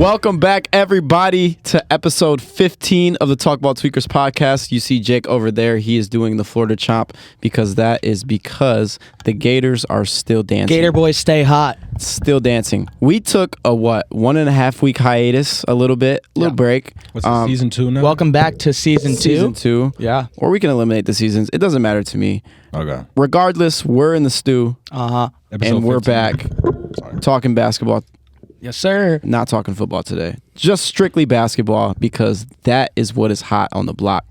Welcome back, everybody, to episode 15 of the TalkBall Tweakers podcast. You see Jake over there. He is doing the Florida chomp because the Gators are still dancing. Gator boys stay hot. Still dancing. We took a 1.5 week hiatus, a little break. What's it, season 2 now? Welcome back to season 2. Season 2. Yeah. Or we can eliminate the seasons. It doesn't matter to me. Okay. Regardless, we're in the stew. Uh-huh. Episode And we're 15. back talking basketball. Yes, sir. Not talking football today. Just strictly basketball because that is what is hot on the block.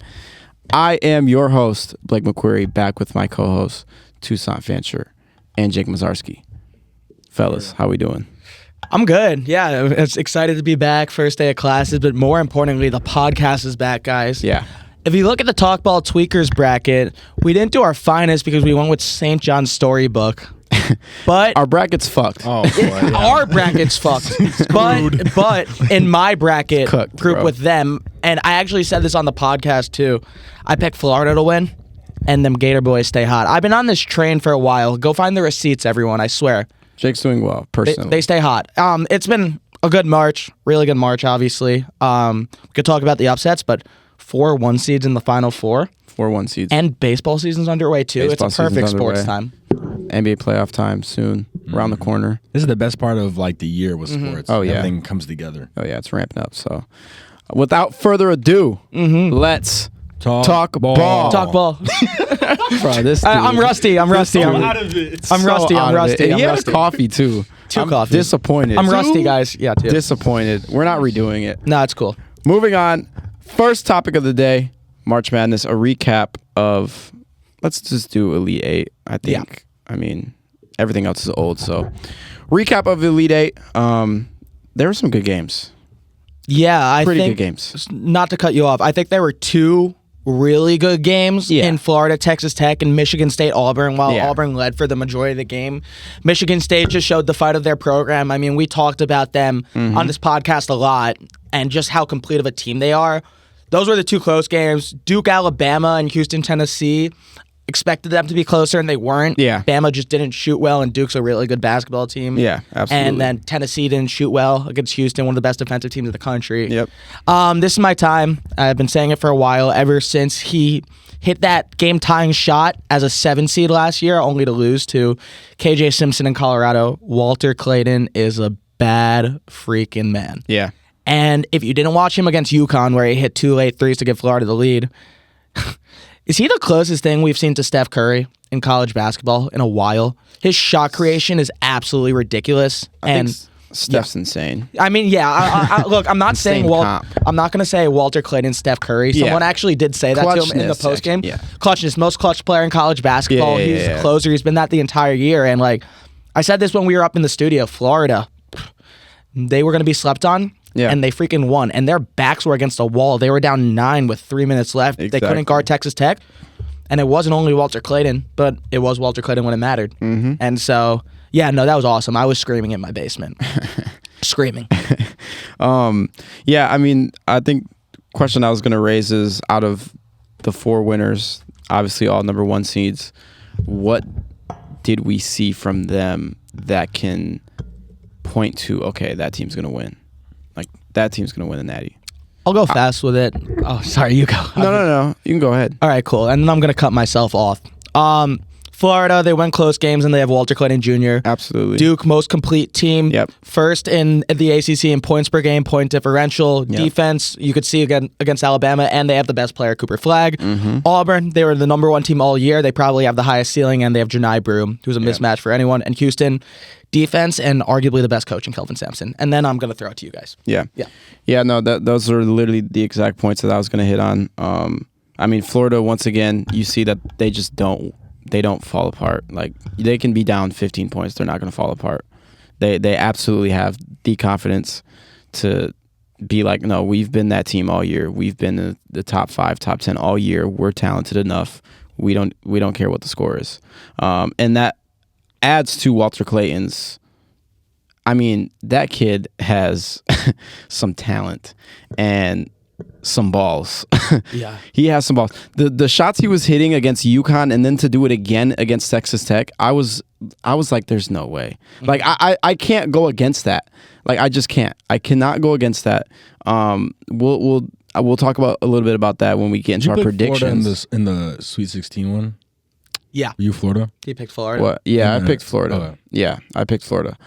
I am your host, Blake McQueary, back with my co-host, Toussaint Fancher, and Jake Mozarsky. Fellas, how we doing? I'm good. Yeah, it's excited to be back. First day of classes, but more importantly, the podcast is back, guys. Yeah. If you look at the TalkBall Tweakers bracket, we didn't do our finest because we went with St. John's Storybook. But Our bracket's fucked. Oh, boy. Yeah. our bracket's fucked. But in my bracket Cooked, group bro. with them, and I actually said this on the podcast too, I picked Florida to win, and them Gator boys stay hot. I've been on this train for a while. Go find the receipts, everyone, I swear. Jake's doing well, personally. They stay hot. It's been a good March, really good March, obviously. We could talk about the upsets, but 4 1 seeds in the Final Four. 4-1 seeds. And baseball season's underway, too. Baseball It's a perfect season's sports underway. time. NBA playoff time soon, around the corner. This is the best part of like the year with sports. Oh, yeah. Everything comes together. Oh, yeah, it's ramping up. So, without further ado, let's talk ball. Talk ball. Bro, this dude, I'm rusty. I'm rusty. I'm rusty. I'm rusty. And he I'm had rusty. a coffee, too. Two I'm coffees. disappointed. I'm rusty, guys. Yeah, too. Disappointed. We're not redoing it. No, it's cool. Moving on. First topic of the day, March Madness, a recap of, let's just do Elite 8, I think. Yeah. I mean, everything else is old, so. Recap of Elite 8. There were some good games. Yeah, I Pretty think, good games. not to cut you off, I think there were 2 really good games in Florida, Texas Tech, and Michigan State, Auburn, while Auburn led for the majority of the game. Michigan State just showed the fight of their program. I mean, we talked about them on this podcast a lot and just how complete of a team they are. Those were the 2 close games. Duke, Alabama, and Houston, Tennessee. Expected them to be closer, and they weren't. Yeah. Bama just didn't shoot well, and Duke's a really good basketball team. Yeah, absolutely. And then Tennessee didn't shoot well against Houston, one of the best defensive teams in the country. Yep. This is my time. I've been saying it for a while, ever since he hit that game-tying shot as a 7 seed last year, only to lose to KJ Simpson in Colorado. Walter Clayton is a bad freaking man. Yeah. And if you didn't watch him against UConn, where he hit 2 late threes to give Florida the lead, is he the closest thing we've seen to Steph Curry in college basketball in a while? His shot creation is absolutely ridiculous. I think Steph's insane. I mean, yeah. I look, I'm not saying Insane comp. I'm not going to say Walter Clayton, Steph Curry. Someone actually did say that to him in the Clutchness, post game. yeah. Clutchness, most clutch player in college basketball. Yeah, He's yeah. a closer. He's been that the entire year. And like I said this when we were up in the studio, Florida, they were going to be slept on. Yeah. And they freaking won. And their backs were against a wall. They were down 9 with 3 minutes left. Exactly. They couldn't guard Texas Tech. And it wasn't only Walter Clayton, but it was Walter Clayton when it mattered. Mm-hmm. And so, yeah, no, that was awesome. I was screaming in my basement. Screaming. Yeah, I mean, I think question I was going to raise is, out of the 4 winners, obviously all number 1 seeds, what did we see from them that can point to, okay, that team's going to win? Like, that team's going to win the Natty. I'll go fast with it. Oh, sorry, you go. No. You can go ahead. All right, cool. And then I'm going to cut myself off. Florida, they win close games, and they have Walter Clayton Jr. Absolutely. Duke, most complete team. Yep. First in the ACC in points per game, point differential. Yep. Defense, you could see again against Alabama, and they have the best player, Cooper Flagg. Mm-hmm. Auburn, they were the number 1 team all year. They probably have the highest ceiling, and they have Janai Broom, who's a mismatch for anyone. And Houston, defense, and arguably the best coach in Kelvin Sampson. And then I'm going to throw it to you guys. Yeah, no, those are literally the exact points that I was going to hit on. I mean, Florida, once again, you see that they just don't fall apart. Like, they can be down 15 points. They're not going to fall apart. They absolutely have the confidence to be like, no, we've been that team all year. We've been in the top 5, top 10 all year. We're talented enough. We don't care what the score is. And that adds to Walter Clayton's. I mean, that kid has some talent and some balls. Yeah. He has some balls. The shots he was hitting against UConn and then to do it again against Texas Tech, I was like, there's no way. Like, I can't go against that. Like I just can't. I cannot go against that. We'll talk about a little bit about that when we get into our predictions. Florida in the Sweet 16 one? Yeah. Were you Florida? He picked Florida. What? Yeah, I picked Florida. Okay. Yeah, I picked Florida.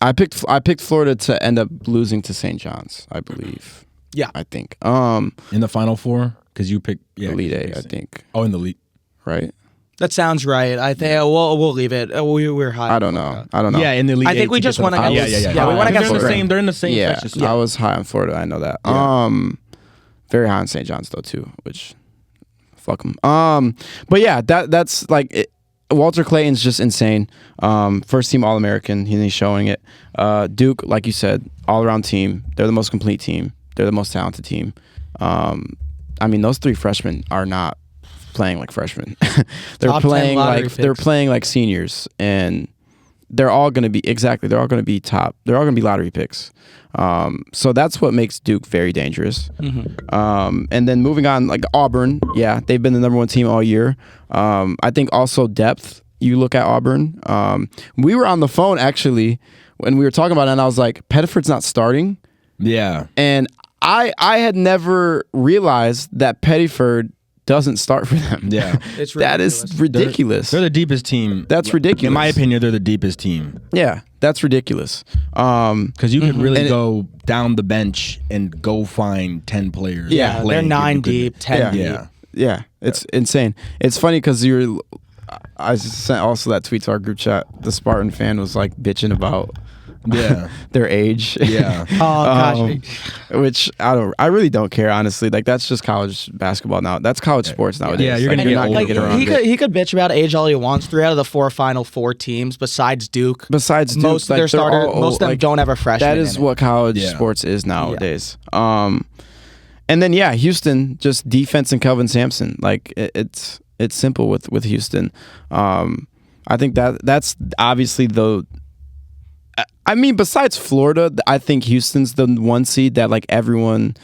I picked Florida to end up losing to St. John's, I believe. Yeah. I think. In the Final Four? Because you picked Elite Eight, I think. Oh, in the Elite. Right? That sounds right. I think we'll leave it. We're high. I don't know. Yeah, in the Elite I think we just want to get. Yeah, we want to get they're in the same Yeah, section. So I was high on Florida. I know that. Yeah. Very high on St. John's though too, which fuck them. But yeah, that's like it. Walter Clayton's just insane. First team All-American. He's showing it. Duke, like you said, all-around team. They're the most complete team. They're the most talented team. I mean, those 3 freshmen are not playing like freshmen. They're playing like seniors, and they're all going to be They're all going to be top. They're all going to be lottery picks. So that's what makes Duke very dangerous. Mm-hmm. And then moving on, like Auburn, yeah, they've been the number 1 team all year. I think also depth. You look at Auburn. We were on the phone actually when we were talking about it, and I was like, Pettiford's not starting. Yeah, and I had never realized that Pettiford doesn't start for them. Yeah, it's ridiculous. That is ridiculous. They're the deepest team. That's ridiculous. In my opinion, they're the deepest team. Yeah, that's ridiculous. Because you could really go down the bench and go find 10 players. Yeah, they're 9 deep, 10 deep. Yeah, it's insane. It's funny because I sent also that tweet to our group chat. The Spartan fan was like bitching about their age. Yeah. Oh gosh. Which I really don't care, honestly. Like that's just college basketball now. That's college sports nowadays. Yeah, you're not gonna get around it. He could bitch about age all he wants. 3 out of the 4 Final Four teams, besides Duke, most of their starters, most of them don't have a freshman. That is what college sports is nowadays. Yeah. And then Houston, just defense and Kelvin Sampson. Like it's simple with Houston. I think that's obviously I mean, besides Florida, I think Houston's the 1 seed that like everyone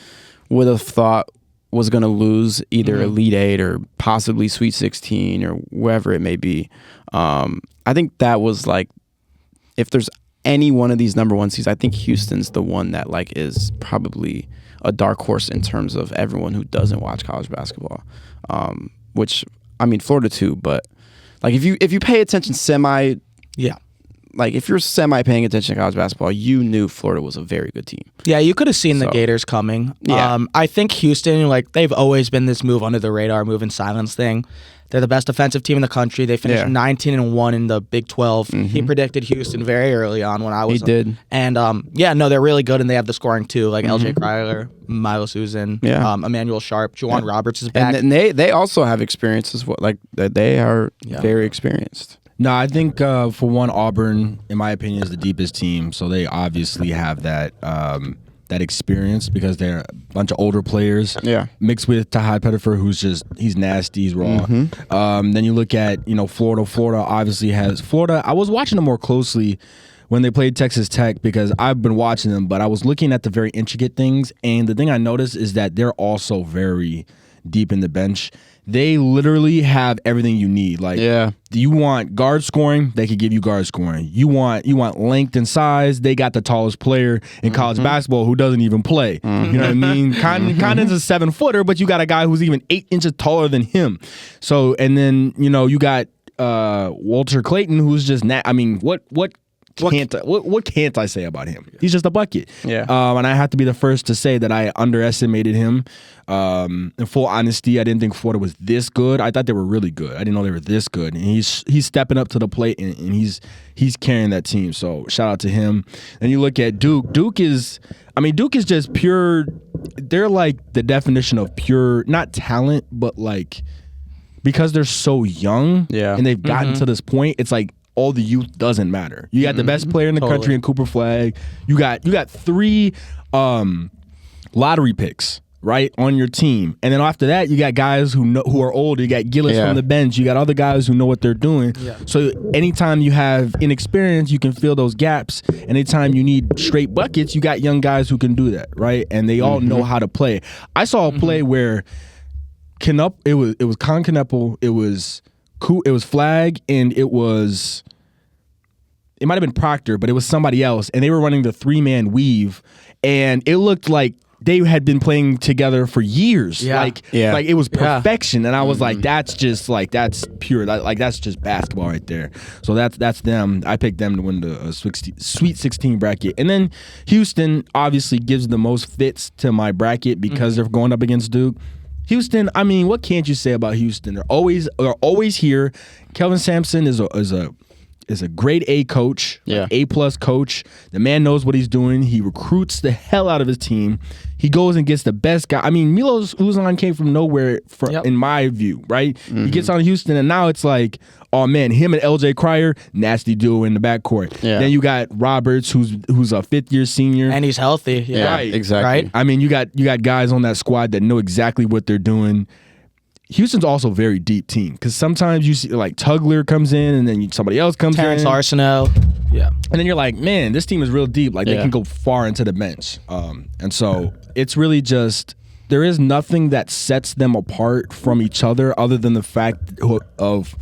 would have thought was going to lose either Elite 8 or possibly Sweet 16 or wherever it may be. I think that was like, if there's any one of these number 1 seeds, I think Houston's the one that like is probably a dark horse in terms of everyone who doesn't watch college basketball. Which I mean, Florida too, but like if you pay attention like if you're semi paying attention to college basketball, you knew Florida was a very good team. Yeah, you could have seen the Gators coming. Yeah. I think Houston, like they've always been this move under the radar, move in silence thing. They're the best defensive team in the country. They finished 19-1 in the Big 12. Mm-hmm. He predicted Houston very early on when I was. He did. And they're really good, and they have the scoring too. Like LJ Kryler, Milo Susan, Emmanuel Sharp, Juwan Roberts is back. And they also have experience as well. Like they are very experienced. No, I think for one, Auburn, in my opinion, is the deepest team. So they obviously have that experience because they're a bunch of older players. Yeah. Mixed with Toussaint Pettiford, he's nasty, he's raw. Mm-hmm. Then you look at Florida. Florida obviously has Florida. I was watching them more closely when they played Texas Tech because I've been watching them, but I was looking at the very intricate things, and the thing I noticed is that they're also very deep in the bench. They literally have everything you need. Like, you want guard scoring, they could give you guard scoring. You want length and size, they got the tallest player in college basketball who doesn't even play. You know what I mean? Condon's a 7-footer, but you got a guy who's even 8 inches taller than him. So, and then you got Walter Clayton, who's just what can't I say about him? He's just a bucket. Yeah. And I have to be the first to say that I underestimated him. In full honesty, I didn't think Florida was this good. I thought they were really good. I didn't know they were this good. And he's stepping up to the plate and he's carrying that team. So shout out to him. And you look at Duke. Duke is just pure. They're like the definition of pure, not talent, but like because they're so young. Yeah. And they've gotten to this point. It's like all the youth doesn't matter. You got the best player in the country in Cooper Flag. You got 3 lottery picks, right, on your team. And then after that, you got guys who are older. You got Gillis from the bench. You got other guys who know what they're doing. Yeah. So anytime you have inexperience, you can fill those gaps. Anytime you need straight buckets, you got young guys who can do that, right? And they all know how to play. I saw a play where it was Con Kneppel, it was Flag, and it was it might have been Proctor, but it was somebody else, and they were running the 3-man weave, and it looked like they had been playing together for years. Like it was perfection. And I was like, that's pure. That's just basketball right there. So that's them. I picked them to win the Sweet 16 bracket. And then Houston obviously gives the most fits to my bracket because they're going up against Duke. Houston, I mean, what can't you say about Houston? They're always here. Kelvin Sampson is a grade A coach, A+ coach. The man knows what he's doing. He recruits the hell out of his team. He goes and gets the best guy. I mean, Milos Uzan came from nowhere, in my view, right? He gets on Houston, and now it's like, oh man, him and LJ Cryer, nasty duo in the backcourt. Yeah. Then you got Roberts, who's a 5th-year senior, and he's healthy. Yeah, right, exactly. Right. I mean, you got guys on that squad that know exactly what they're doing. Houston's also a very deep team because sometimes you see like Tugler comes in and then somebody else comes Terrence in. Arsenault. Yeah. And then you're like, man, this team is real deep. Like they can go far into the bench. And so it's really just there is nothing that sets them apart from each other than the fact of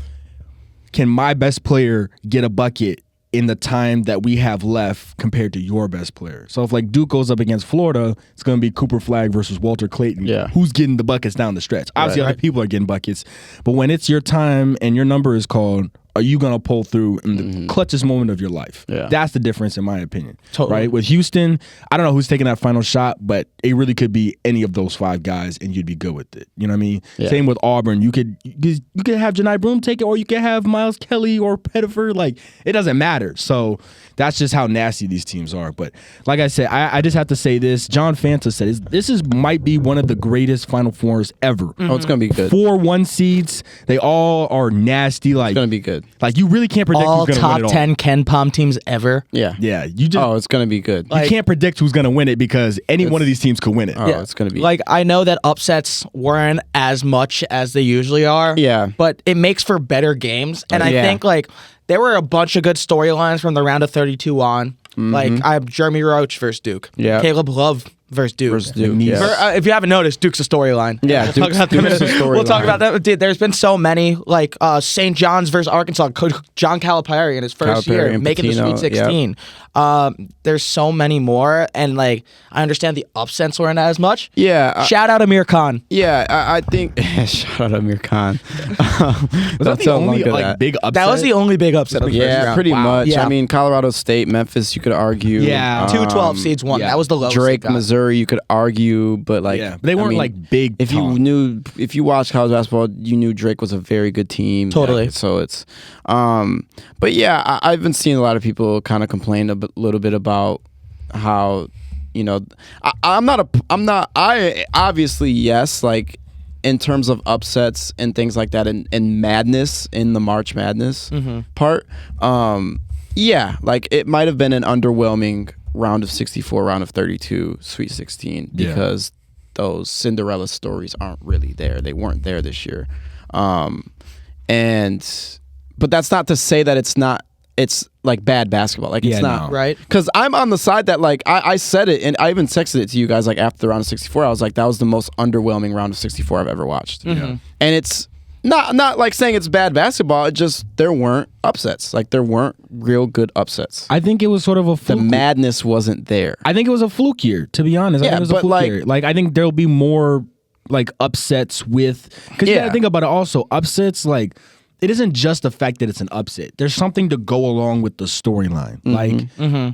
can my best player get a bucket in the time that we have left compared to your best player. So if like Duke goes up against Florida, it's going to be Cooper Flagg versus Walter Clayton. Yeah. Who's getting the buckets down the stretch? Obviously other people are getting buckets. But when it's your time and your number is called, are you going to pull through in the clutchest moment of your life? Yeah. That's the difference in my opinion. Totally. Right? With Houston, I don't know who's taking that final shot, but it really could be any of those 5 guys and you'd be good with it. You know what I mean? Yeah. Same with Auburn. You could have Janai Broome take it or you could have Miles Kelly or Pettifer. Like, it doesn't matter. So that's just how nasty these teams are. But like I said, I just have to say this. John Fanta said this might be one of the greatest Final Fours ever. Oh, it's going to be good. 4 1 seeds. They all are nasty. Like, it's going to be good. Like, you really can't predict all who's going to win it all. Top 10 Ken Pom teams ever. Yeah. Yeah. You just, it's going to be good. You can't predict who's going to win it because any one of these teams could win it. It's going to be. Like, I know that upsets weren't as much as they usually are. Yeah. But it makes for better games. And I think, like, there were a bunch of good storylines from the round of 32 on. Like, I have Jeremy Roach versus Duke. Yeah. Caleb Love versus Duke. If you haven't noticed, Duke's a storyline. Yeah, we'll talk about that. Dude, there's been so many, like St. John's versus Arkansas. Coach John Calipari in his first year making the Sweet 16. There's so many more, and like I understand the upsets weren't as much. Yeah. Shout out Amir Khan. Yeah, I think shout out Amir Khan. Was that the only big upset? That was the only big upset of the first round. Pretty much. Yeah. I mean, Colorado State, Memphis, you could argue. Yeah, 2-12 seeds won. That was the lowest. Drake, Missouri, you could argue, but like they weren't like big. If you watched college basketball, you knew Drake was a very good team. Totally. Yeah, so it's, but yeah, I've been seeing a lot of people kind of complain a little bit about how, you know, I obviously yes, like in terms of upsets and things like that and madness in the March Madness part, yeah, like it might have been an underwhelming round of 64, round of 32, Sweet 16 because those Cinderella stories aren't really there. They weren't there this year. But that's not to say that it's like bad basketball. Like it's not. Right. Because I'm on the side that like I said it and I even texted it to you guys like after the round of 64. I was like, that was the most underwhelming round of 64 I've ever watched. And it's not like saying it's bad basketball. It just there weren't upsets. Like there weren't real good upsets. I think it was sort of a fluke. The madness wasn't there. I think it was a fluke year, to be honest. I think it was a fluke year. Like I think there'll be more like upsets with because you gotta think about it also. Upsets like it isn't just the fact that it's an upset. There's something to go along with the storyline.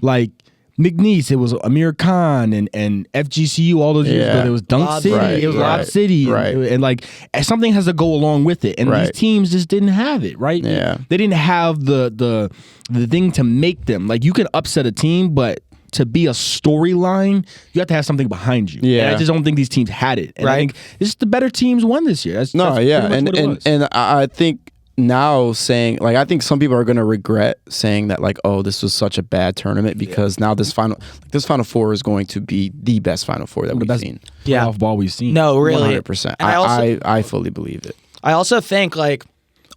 Like McNeese, it was Amir Khan and FGCU all those years ago. It was Dunk City, it was Lob City, and like something has to go along with it. And these teams just didn't have it, right? Yeah, they didn't have the thing to make them. Like you can upset a team, but to be a storyline, you have to have something behind you. Yeah, and I just don't think these teams had it. And I think it's the better teams won this year. That's and I think. Now saying like I think some people are going to regret saying that like this was such a bad tournament because now this final Four is going to be the best Final Four that we've seen. Playoff ball we've seen. No, really, 100%. I fully believe it. I also think like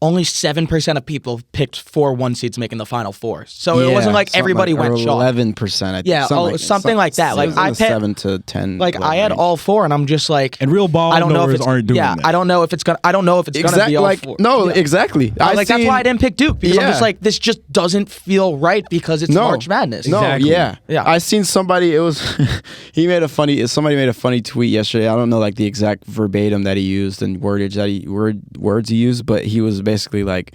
only 7% of people picked 4 1 seeds making the Final Four. So it wasn't like everybody went chalk. 11%, I think. Yeah, something like that. Like I picked 7 to 10. Like I had all 4, and I'm just like, and real ball knowers aren't doing that. I don't know if it's gonna be all 4. No, exactly. That's why I didn't pick Duke, because I'm just like, this just doesn't feel right because it's March Madness. Exactly. No, yeah. I seen somebody. It was somebody made a funny tweet yesterday. I don't know like the exact verbatim that he used and words he used, but he was basically like,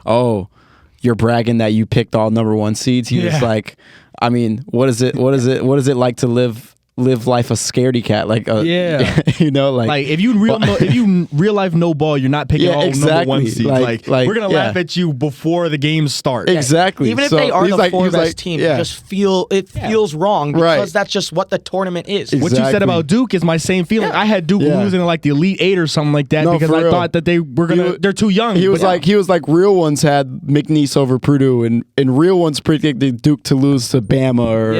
"Oh, you're bragging that you picked all number 1 seeds." He was like, "I mean, what is it like to live life a scaredy cat?" Like, you know, like if you real life no ball, you're not picking all number 1 seeds. Like we're gonna laugh at you before the games start. Exactly. Even if they are the 4 best teams, just feels wrong because that's just what the tournament is. What you said about Duke is my same feeling. I had Duke losing in like the Elite 8 or something like that because I thought that they're too young. He was like real ones had McNeese over Purdue, and real ones predicted Duke to lose to Bama or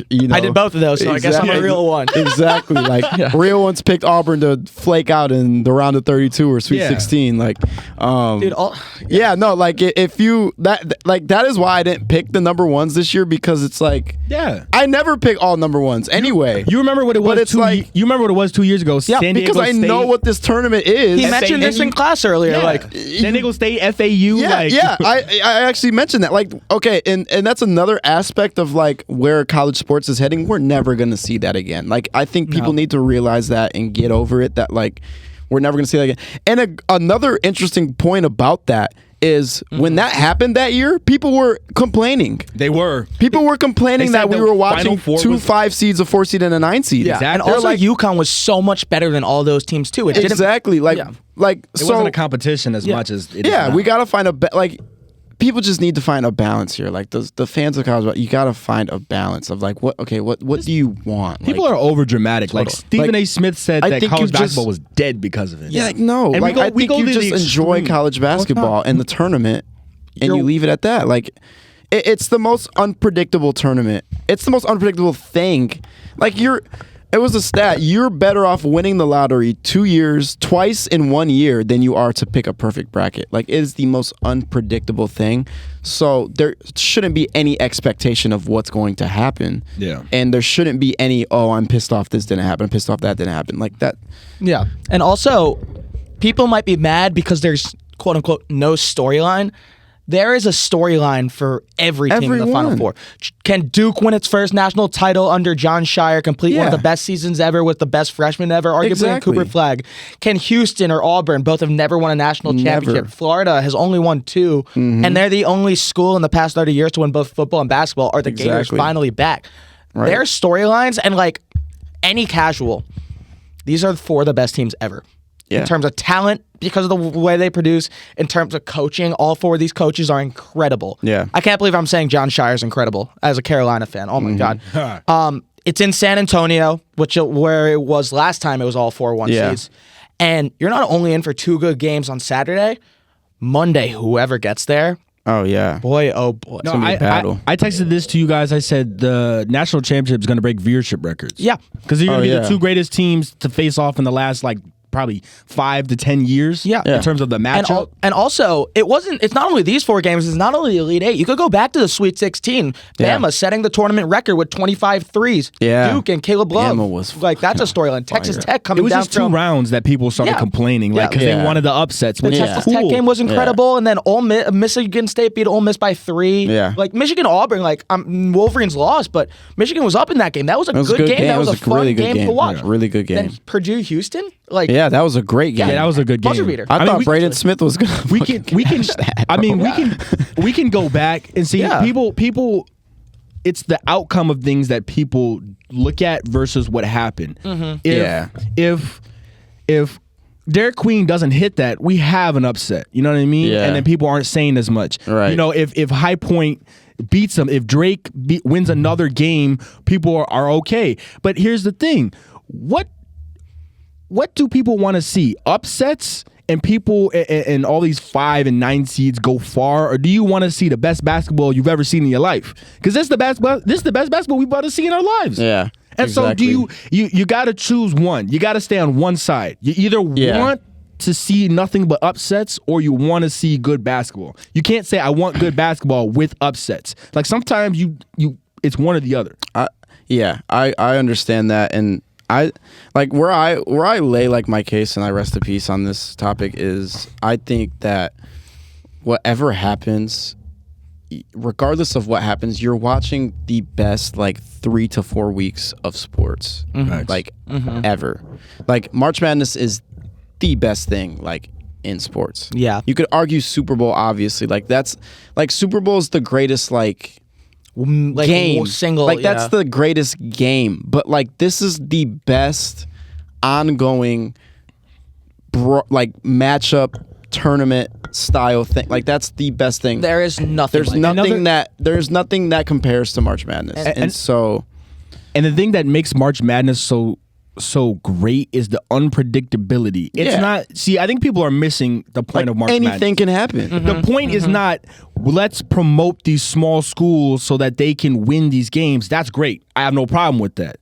you know. I did both of those, so I guess I'm a real one. Exactly. Like real ones picked Auburn to flake out in the round of 32 or Sweet 16. Like, dude, like if you that is why I didn't pick the number 1s this year, because it's like I never pick all number 1s anyway. You remember what it was? You remember what it was 2 years ago? Yeah, San Diego because I know what this tournament is. He mentioned this in class earlier. Like San Diego State, FAU. I actually mentioned that. Like, okay, and that's another aspect of like where college sports is heading. We're never gonna see that again. Like, I think people need to realize that and get over it, that like we're never going to see that again. And another interesting point about that is when that happened that year, people were complaining. They were. People were complaining that we were watching 2 5 seeds, a 4 seed, and a 9 seed. Yeah. Exactly. And also UConn was so much better than all those teams too. It exactly. Like it wasn't a competition as much as it is now. We got to find people just need to find a balance here. Like the fans of college, you got to find a balance of like what do you want? People are over dramatic. Like Stephen A. Smith said that college basketball was dead because of it. Yeah, no. And I think you just enjoy college basketball and the tournament, and you leave it at that. Like it's the most unpredictable tournament. It's the most unpredictable thing. Like it was a stat. You're better off winning the lottery 2 years, twice in 1 year, than you are to pick a perfect bracket. Like, it is the most unpredictable thing. So there shouldn't be any expectation of what's going to happen. Yeah. And there shouldn't be any, I'm pissed off this didn't happen, I'm pissed off that didn't happen. Like that. Yeah. And also, people might be mad because there's quote unquote no storyline. There is a storyline for every team in the Final Four. Can Duke win its first national title under John Shire, complete one of the best seasons ever with the best freshman ever, arguably in Cooper Flagg? Can Houston or Auburn both have never won a national championship? Florida has only won 2, and they're the only school in the past 30 years to win both football and basketball. Are the Gators finally back? Right. Their storylines, and like any casual, these are 4 of the best teams ever. In terms of talent, because of the way they produce, in terms of coaching, all 4 of these coaches are incredible. Yeah. I can't believe I'm saying John Shire's incredible as a Carolina fan. Oh my God. It's in San Antonio, where it was last time. It was all 4 1 seeds. And you're not only in for 2 good games on Saturday, Monday, whoever gets there. Oh, yeah. Boy, oh, boy. No, I texted this to you guys. I said the national championship is going to break viewership records. Yeah. Because you're going to be the 2 greatest teams to face off in the last, probably 5 to 10 years in terms of the matchup. And also, it's not only these 4 games, it's not only the Elite 8. You could go back to the Sweet 16. Bama setting the tournament record with 25 threes. Yeah. Duke and Caleb Love. Bama was that's a storyline. Texas Tech coming down. It was just 2 rounds that people started complaining because they wanted the upsets. The Texas Tech game was incredible, and then Michigan State beat Ole Miss by 3. Yeah. Like Michigan-Auburn, Wolverines lost, but Michigan was up in that game. That was a good game. That was a fun game to watch. Really good game. Then Purdue-Houston, yeah, that was a great game. Yeah, that was a good game. Buzzer beater. I thought Braden Smith was gonna. We can go back and see people. It's the outcome of things that people look at versus what happened. If Derek Queen doesn't hit that, we have an upset. You know what I mean? Yeah. And then people aren't saying as much. Right. If High Point beats them, if Drake wins another game, people are okay. But here's the thing: what do people want to see? Upsets and people and all these 5 and 9 seeds go far, or do you want to see the best basketball you've ever seen in your life? Because this is the best basketball we've about to see in our lives. Yeah. And so do you got to choose one. You got to stay on one side. You either want to see nothing but upsets or you want to see good basketball. You can't say I want good basketball with upsets. Like sometimes you it's one or the other. I understand that, and I like where I lay like my case, and I rest in peace on this topic is I think that whatever happens, regardless of what happens, you're watching the best like 3 to 4 weeks of sports, like ever. Like March Madness is the best thing like in sports. Yeah, you could argue Super Bowl, obviously, like that's like Super Bowl is the greatest like game single, like that's the greatest game, but like this is the best ongoing like matchup tournament style thing. Like that's the best thing. There's nothing there's nothing that compares to March Madness, and the thing that makes March Madness so great is the unpredictability. It's not. See, I think people are missing the point of March Madness. Anything can happen. The point is not let's promote these small schools so that they can win these games. That's great. I have no problem with that.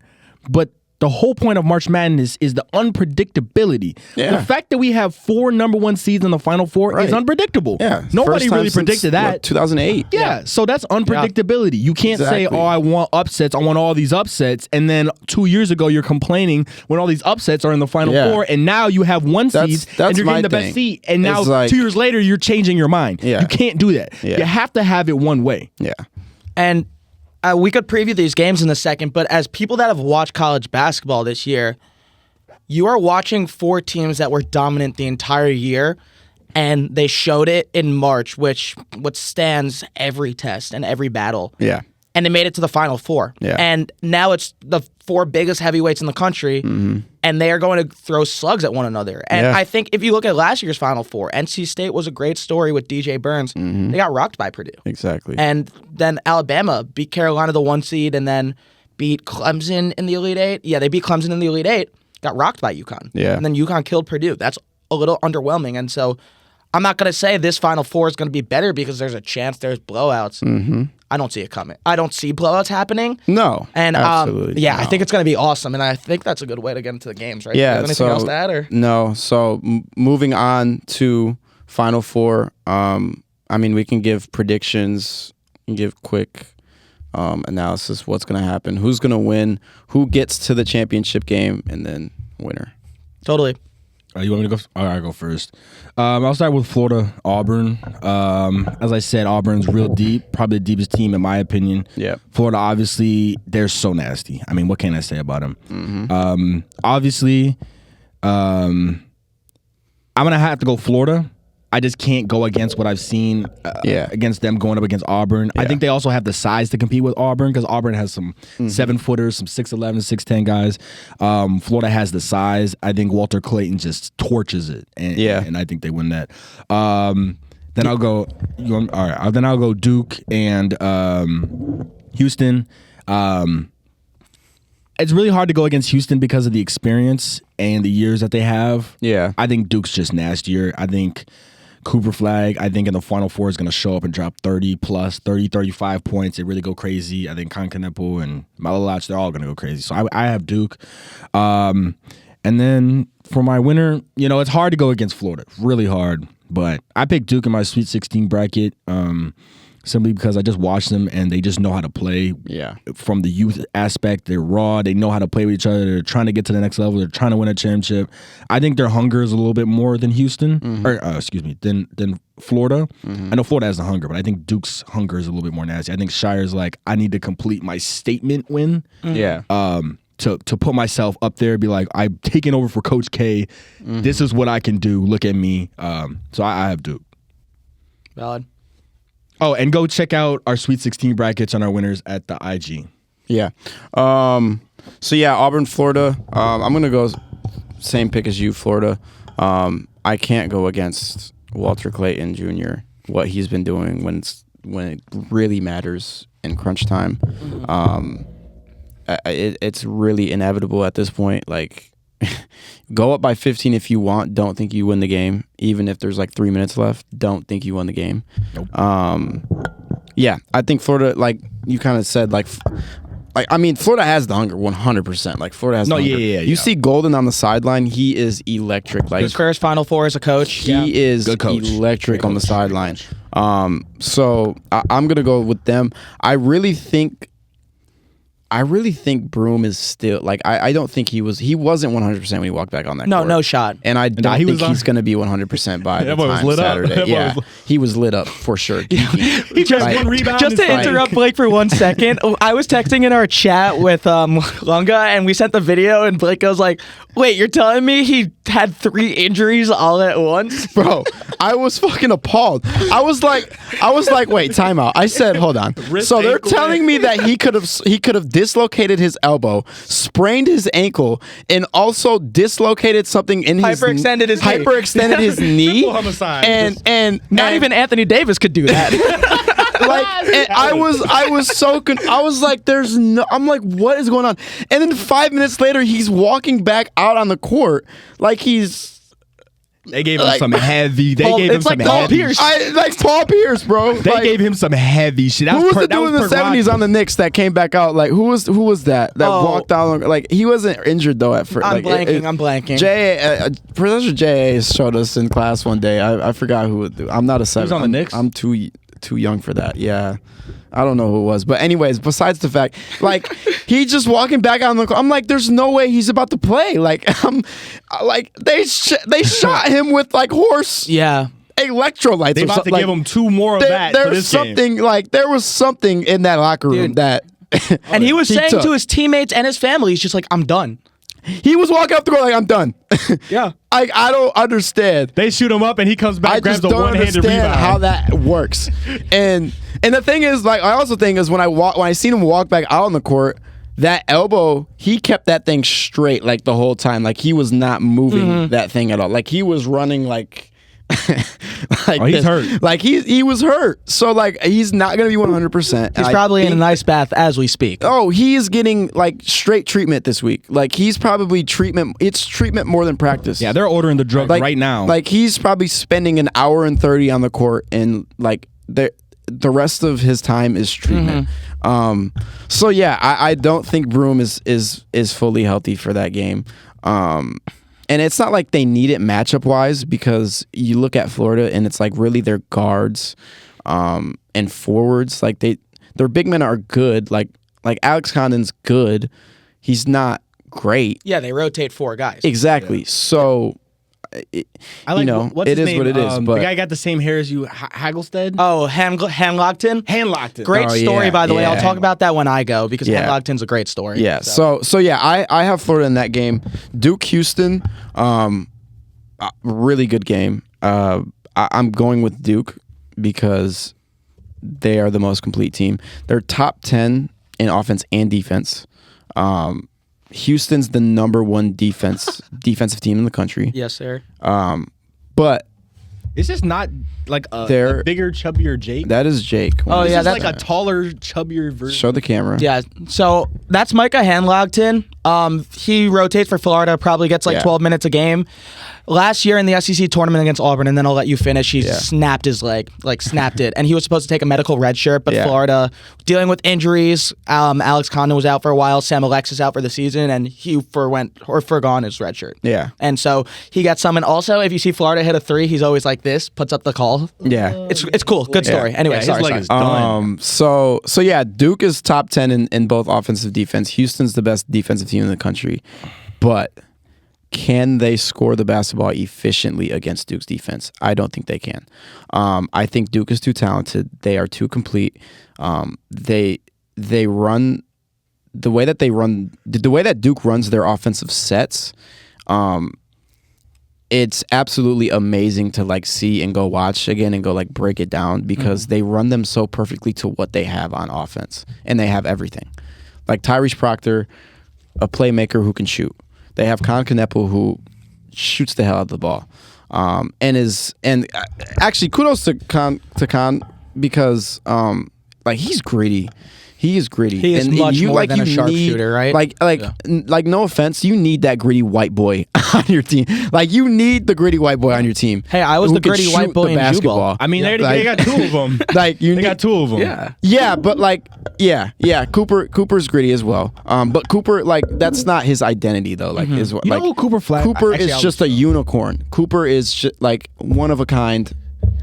But the whole point of March Madness is the unpredictability. Yeah. The fact that we have 4 number 1 seeds in the Final Four is unpredictable. Yeah. Nobody really predicted that. 2008. Yeah. So that's unpredictability. You can't say, oh, I want upsets. I want all these upsets. And then 2 years ago, you're complaining when all these upsets are in the Final Four. And now you have 1 seed and you're getting the best seed. And now like, 2 years later, you're changing your mind. Yeah. You can't do that. Yeah. You have to have it one way. Yeah. And we could preview these games in a second, but as people that have watched college basketball this year, you are watching 4 teams that were dominant the entire year, and they showed it in March, which withstands every test and every battle. Yeah. And they made it to the Final Four. Yeah. And now it's the 4 biggest heavyweights in the country, and they are going to throw slugs at one another. And I think if you look at last year's Final Four, NC State was a great story with DJ Burns. They got rocked by Purdue. Exactly. And then Alabama beat Carolina, the 1 seed, and then beat Clemson in the Elite Eight. Yeah, they beat Clemson in the Elite Eight, got rocked by UConn. Yeah. And then UConn killed Purdue. That's a little underwhelming. And so I'm not going to say this Final Four is going to be better because there's a chance there's blowouts. I don't see it coming. I don't see blowouts happening. No. And absolutely. I think it's going to be awesome. And I think that's a good way to get into the games, right? Yeah. Anything else to add? Or? No. So moving on to Final Four, I mean, we can give predictions and give quick analysis. What's going to happen? Who's going to win? Who gets to the championship game? And then winner. Totally. You want me to go? All right, I'll go first. I'll start with Florida, Auburn. As I said, Auburn's real deep, probably the deepest team in my opinion. Yeah. Florida, obviously, they're so nasty. I mean, what can I say about them? Obviously, I'm gonna have to go Florida. I just can't go against what I've seen against them going up against Auburn. I think they also have the size to compete with Auburn because Auburn has some 7-footers, some 6'11", 6'10" guys. Florida has the size. I think Walter Clayton just torches it, and I think they win that. Then I'll go. All right. Then I'll go Duke and Houston. It's really hard to go against Houston because of the experience and the years that they have. Yeah. I think Duke's just nastier. I think Cooper Flag, I think in the Final Four is going to show up and drop 30 plus, 30, 35 points. They really go crazy. I think Konkanepo and Malalache, they're all going to go crazy. So I have Duke. And then for my winner, it's hard to go against Florida. Really hard. But I picked Duke in my Sweet 16 bracket. Simply because I just watched them and they just know how to play. Yeah. From the youth aspect, they're raw. They know how to play with each other. They're trying to get to the next level. They're trying to win a championship. I think their hunger is a little bit more than Houston, than Florida. I know Florida has the hunger, but I think Duke's hunger is a little bit more nasty. I think Shire's like, I need to complete my statement win. Yeah. To put myself up there, be like, I'm taking over for Coach K. This is what I can do. Look at me. So I have Duke. Valid. Oh, and go check out our Sweet 16 brackets on our winners at the IG. Yeah. Auburn, Florida. I'm going to go same pick as you, Florida. I can't go against Walter Clayton Jr., what he's been doing when it really matters in crunch time. It's really inevitable at this point. Like, go up by 15 if you want. Don't think you win the game. Even if there's like 3 minutes left, don't think you won the game. Nope. I think Florida, like you kind of said, like Like, I mean, Florida has the hunger 100%. Like, Florida has the hunger. You see Golden on the sideline, he is electric. Like, his first Final Four as a coach. He is electric on the sideline. So I'm going to go with them. I really think Broom is still like I don't think he wasn't 100% when he walked back on that court. No shot. And I don't think he's going to be 100% by the time Saturday. Yeah, he was lit up for sure. He just one rebound. Just to interrupt Blake for 1 second, I was texting in our chat with Lunga, and we sent the video, and Blake goes like, "Wait, you're telling me he had 3 injuries all at once?" Bro, I was fucking appalled. I was like, wait, timeout. I said, hold on. So they're telling me that he could have dislocated his elbow, sprained his ankle, and also dislocated something in his hyperextended his knee. Triple homicide. And not even Anthony Davis could do that. Like, and I was like, I'm like, what is going on? And then 5 minutes later, he's walking back out on the court like they gave him some heavy. It's like Paul Pierce. Like Paul Pierce, bro. They gave him some heavy shit. Who was the dude in the 70s on the Knicks that came back out? Like, who was that walked out? Like, he wasn't injured though at first. I'm blanking. Professor J.A. showed us in class one day. I forgot who. I'm not a 7. He was on the Knicks? I'm too young for that. Yeah. I don't know who it was. But anyways, besides the fact, like, he just walking back out on the court. I'm like, there's no way he's about to play. Like, they shot him with like horse electrolytes. They about to give him 2 more of that for this game. Like, there was something in that locker room that and he was saying to his teammates and his family, he's just like, I'm done. He was walking up the court like, I'm done. Yeah. I don't understand. They shoot him up and he comes back, grabs the one-handed rebound. I just don't understand how that works. And the thing is, like, I also think is when I seen him walk back out on the court, that elbow, he kept that thing straight like the whole time. Like, he was not moving that thing at all. Like, he was running like he's hurt. Like, he was hurt. So, like, he's not going to be 100%. He's probably in an ice bath as we speak. Oh, he is getting, like, straight treatment this week. Like, he's probably treatment. It's treatment more than practice. Yeah, they're ordering the drugs right now. Like, he's probably spending an hour and 30 on the court, and, like, the rest of his time is treatment. So, yeah, I don't think Broom is fully healthy for that game. And it's not like they need it matchup wise, because you look at Florida and it's like really their guards and forwards, like their big men are good. Like Alex Condon's good. He's not great. Yeah, they rotate 4 guys. Exactly. Yeah. So I like, what's it his is name? What it is. But the guy got the same hair as you, Hagglestead. Oh, Hanlockton. Great story, by the way. I'll talk about that when I go, because Hanlockton's a great story. Yeah. So yeah, I have Florida in that game. Duke Houston, really good game. I'm going with Duke because they are the most complete team. They're top 10 in offense and defense. Houston's the number 1 defensive team in the country. Yes, sir. But it's just not like a bigger, chubbier Jake. That is Jake. Oh, yeah, that's like a taller, chubbier version. Show the camera. Yeah. So that's Micah Hanlockton. He rotates for Florida, probably gets 12 minutes a game. Last year in the SEC tournament against Auburn, and then I'll let you finish, he snapped his leg, snapped it. And he was supposed to take a medical red shirt, but Florida, dealing with injuries, Alex Condon was out for a while, Sam Alexis out for the season, and he forgone his red shirt. Yeah. And so he got summoned. Also, if you see Florida hit a 3, he's always like this, puts up the call. Yeah. It's cool. Good story. Yeah. Anyway, sorry. So yeah, Duke is top 10 in both offensive defense. Houston's the best defensive team in the country. But can they score the basketball efficiently against Duke's defense? I don't think they can. I think Duke is too talented. They are too complete. They run the way that Duke runs their offensive sets. It's absolutely amazing to see and go watch again and go break it down, because they run them so perfectly to what they have on offense, and they have everything. Like Tyrese Proctor, a playmaker who can shoot. They have Con Kneppel, who shoots the hell out of the ball, and actually kudos to Con because he's gritty. He is gritty. He is much more than a sharpshooter, right? Like, no offense, you need that gritty white boy on your team. Like, you need the gritty white boy on your team. Hey, I was the gritty white boy in basketball. I mean, they got two of them. Like, they got two of them. Yeah, but like, Cooper's gritty as well. But Cooper, like, that's not his identity though. Like, is what you know who Cooper Flag? Cooper is just a unicorn. Cooper is like one of a kind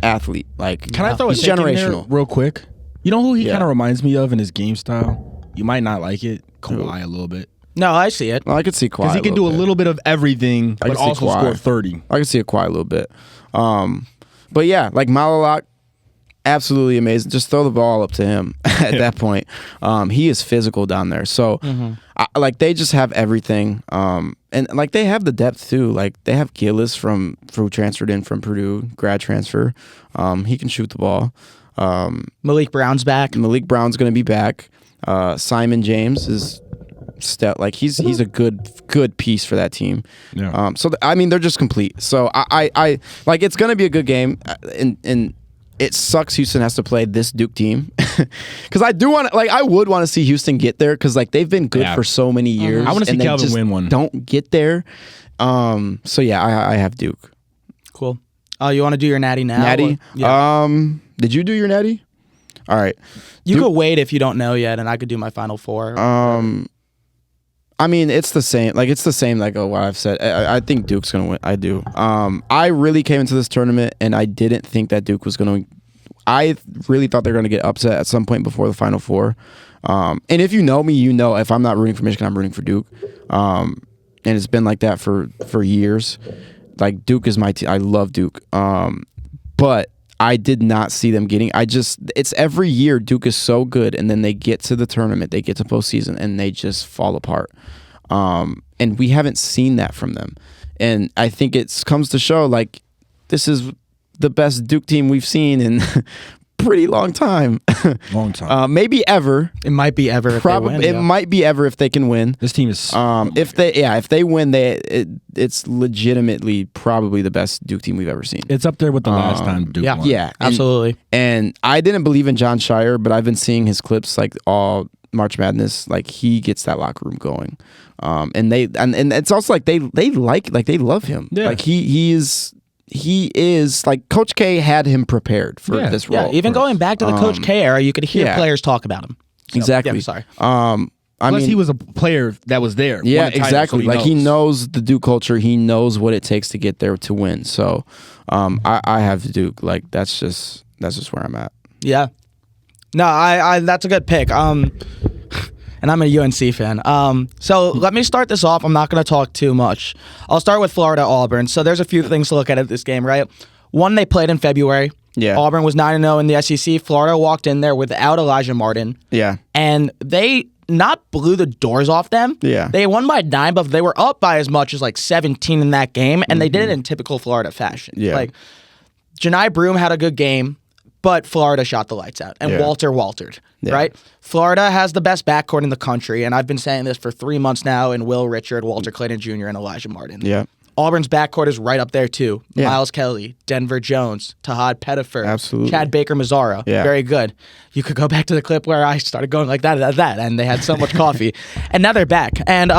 athlete. Like, can I throw a generational real quick? You know who he kind of reminds me of in his game style? You might not like it. Kawhi a little bit. No, I see it. Well, I could see Kawhi because he can do a little bit of everything, but also score 30. I can see a Kawhi a little bit. But yeah, like Malalock, absolutely amazing. Just throw the ball up to him at that point. He is physical down there. So, like, they just have everything. And, like, they have the depth, too. Like, they have Gillis who transferred in from Purdue, grad transfer. He can shoot the ball. Malik Brown's back. Malik Brown's going to be back. Simon James is like he's a good piece for that team. Yeah. So I mean, they're just complete. So I like, it's going to be a good game, and it sucks Houston has to play this Duke team because I would want to see Houston get there because, like, they've been good for so many years. I want to see Calvin win one. Don't get there. So yeah, I have Duke. Cool. Oh, you want to do your natty now? Natty. Yeah. Did you do your natty? All right. You could wait if you don't know yet, and I could do my final four. I mean, it's the same. Like, it's the same. Like, what I've said. I think Duke's gonna win. I do. I really came into this tournament and I didn't think that Duke was gonna. I really thought they were gonna get upset at some point before the Final Four. And if you know me, you know if I'm not rooting for Michigan, I'm rooting for Duke. And it's been like that for years. Like, Duke is my team. I love Duke. But I did not see them getting. It's every year Duke is so good, and then they get to the tournament, they get to postseason, and they just fall apart. And we haven't seen that from them. And I think it comes to show, like, this is the best Duke team we've seen in pretty long time. Long time. Maybe ever. It might be ever. Probably. If they win, it might be ever if they can win. This team is. If they win, it's legitimately probably the best Duke team we've ever seen. It's up there with the last time Duke won. Yeah, absolutely. And I didn't believe in John Shire, but I've been seeing his clips like all March Madness. Like, he gets that locker room going. And it's also like they love him. Yeah. Like, he is like, Coach K had him prepared for this role. Yeah, even going back to the Coach K era, you could hear players talk about him. So, exactly. Yeah, sorry. I mean, he was a player that was there. Yeah, exactly. So he knows the Duke culture. He knows what it takes to get there to win. So, I have Duke. Like, that's just where I'm at. Yeah. No, I that's a good pick. And I'm a UNC fan. So let me start this off. I'm not going to talk too much. I'll start with Florida-Auburn. So there's a few things to look at this game, right? One, they played in February. Yeah. Auburn was 9-0 in the SEC. Florida walked in there without Elijah Martin. Yeah. And they not blew the doors off them. Yeah. They won by 9, but they were up by as much as like 17 in that game, and they did it in typical Florida fashion. Yeah. Like, Janai Broome had a good game, but Florida shot the lights out, and Walter Waltered, right? Florida has the best backcourt in the country, and I've been saying this for 3 months now, in Will Richard, Walter Clayton Jr., and Elijah Martin. Yeah. Auburn's backcourt is right up there, too. Yeah. Miles Kelly, Denver Jones, Tahad Pettifer, Absolutely. Chad Baker-Mazzara. Yeah. Very good. You could go back to the clip where I started going like that, and they had so much coffee. And now they're back. And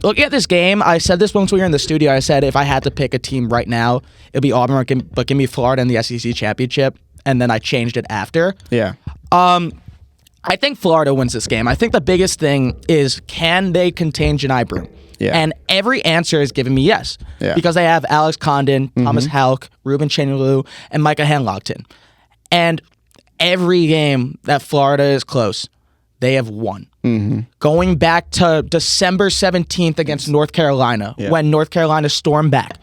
looking at this game, I said this once we were in the studio. I said if I had to pick a team right now, it would be Auburn, but give me Florida in the SEC championship. And then I changed it after. Yeah. I think Florida wins this game. I think the biggest thing is, can they contain Janai Broome? Yeah. And every answer is giving me yes. Yeah. Because they have Alex Condon, Thomas Houck, Ruben Chenalou, and Micah Hanlogton. And every game that Florida is close, they have won. Mm-hmm. Going back to December 17th against North Carolina, when North Carolina stormed back,